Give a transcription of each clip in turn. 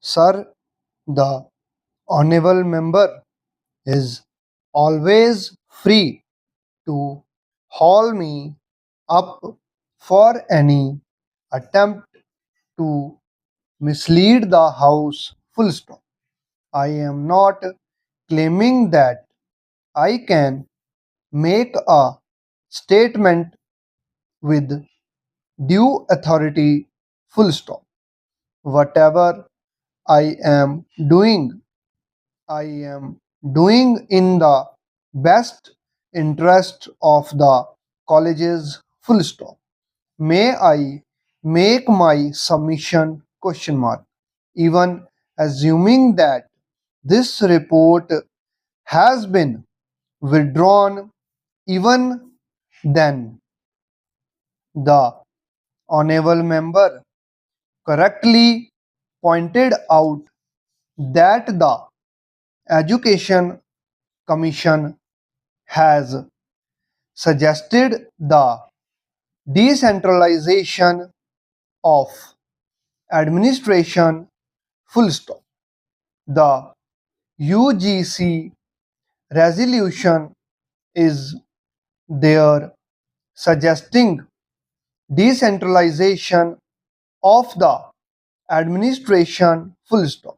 Sir, the honorable member is always free to haul me up for any attempt to mislead the House. Full stop. I am not claiming that I can make a statement with due authority. Full stop. Whatever I am doing, I am doing in the best interest of the colleges. Full stop. May I make my submission? Question mark. Even assuming that this report has been withdrawn, even then the honorable member correctly pointed out that the Education Commission has suggested the decentralization of administration. Full stop. The UGC resolution is there suggesting decentralization of the administration. Full stop.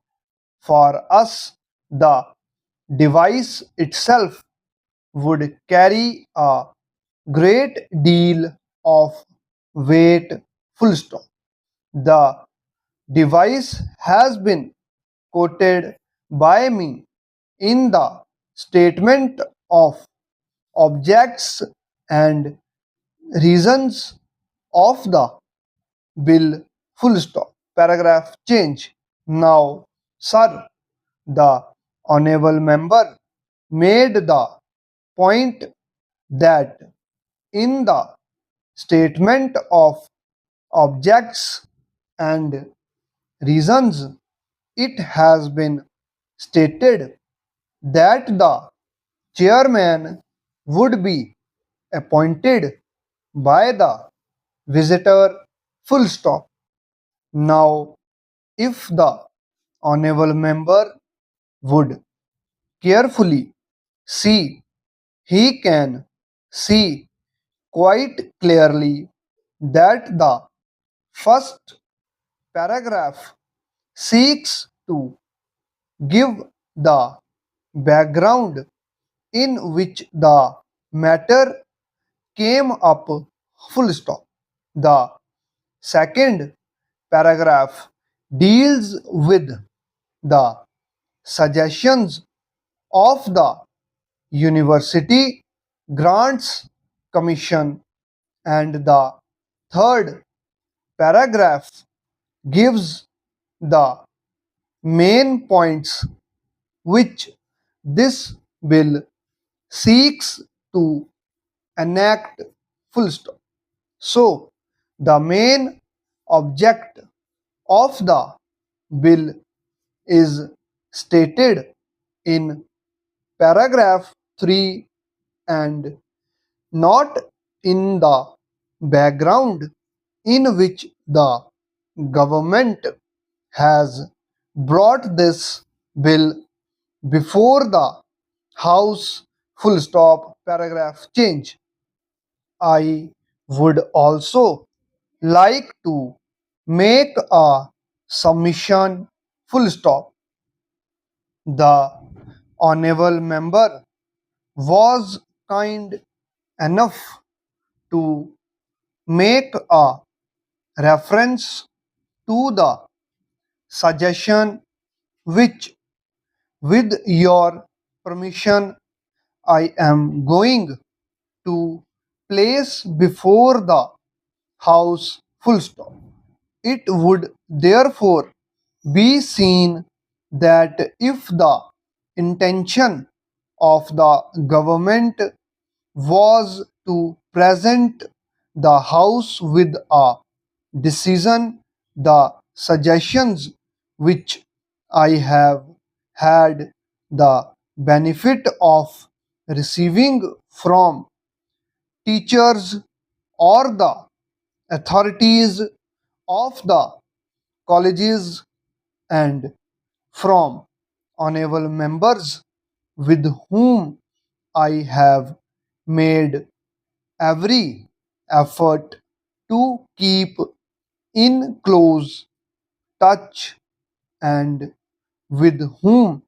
For us, the device itself would carry a great deal of weight. Full stop. The device has been quoted by me in the statement of objects and reasons of the bill. Full stop. Paragraph change. Now, sir, the honorable member made the point that in the statement of objects and reasons it has been stated that the chairman would be appointed by the visitor. Full stop. Now, if the honorable member would carefully see, he can see quite clearly that the first paragraph seeks to give the background in which the matter came up. Full stop. The second paragraph deals with the suggestions of the University Grants Commission, and the third paragraph gives the main points which this bill seeks to enact. Full stop. So, the main object of the bill is stated in paragraph 3 and not in the background in which the government has brought this bill before the House. Full stop. Paragraph change. I would also like to make a submission. Full stop. The honorable member was kind enough to make a reference to the suggestion which, with your permission, I am going to place before the House. Full stop. It would therefore be seen that if the intention of the government was to present the House with a decision, the suggestions which I have had the benefit of receiving from teachers or the authorities of the colleges and from honorable members with whom I have made every effort to keep in close touch and with whom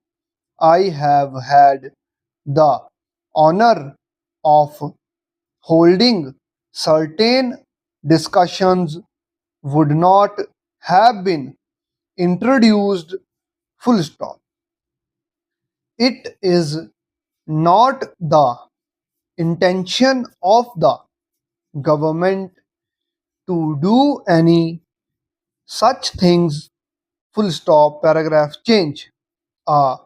I have had the honor of holding certain discussions would not have been introduced full stop. It is not the intention of the government to do any such things full stop paragraph change. A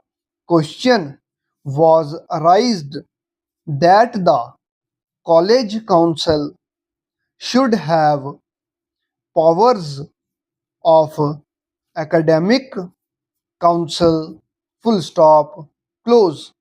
question was raised that the college council should have powers of academic council full stop close.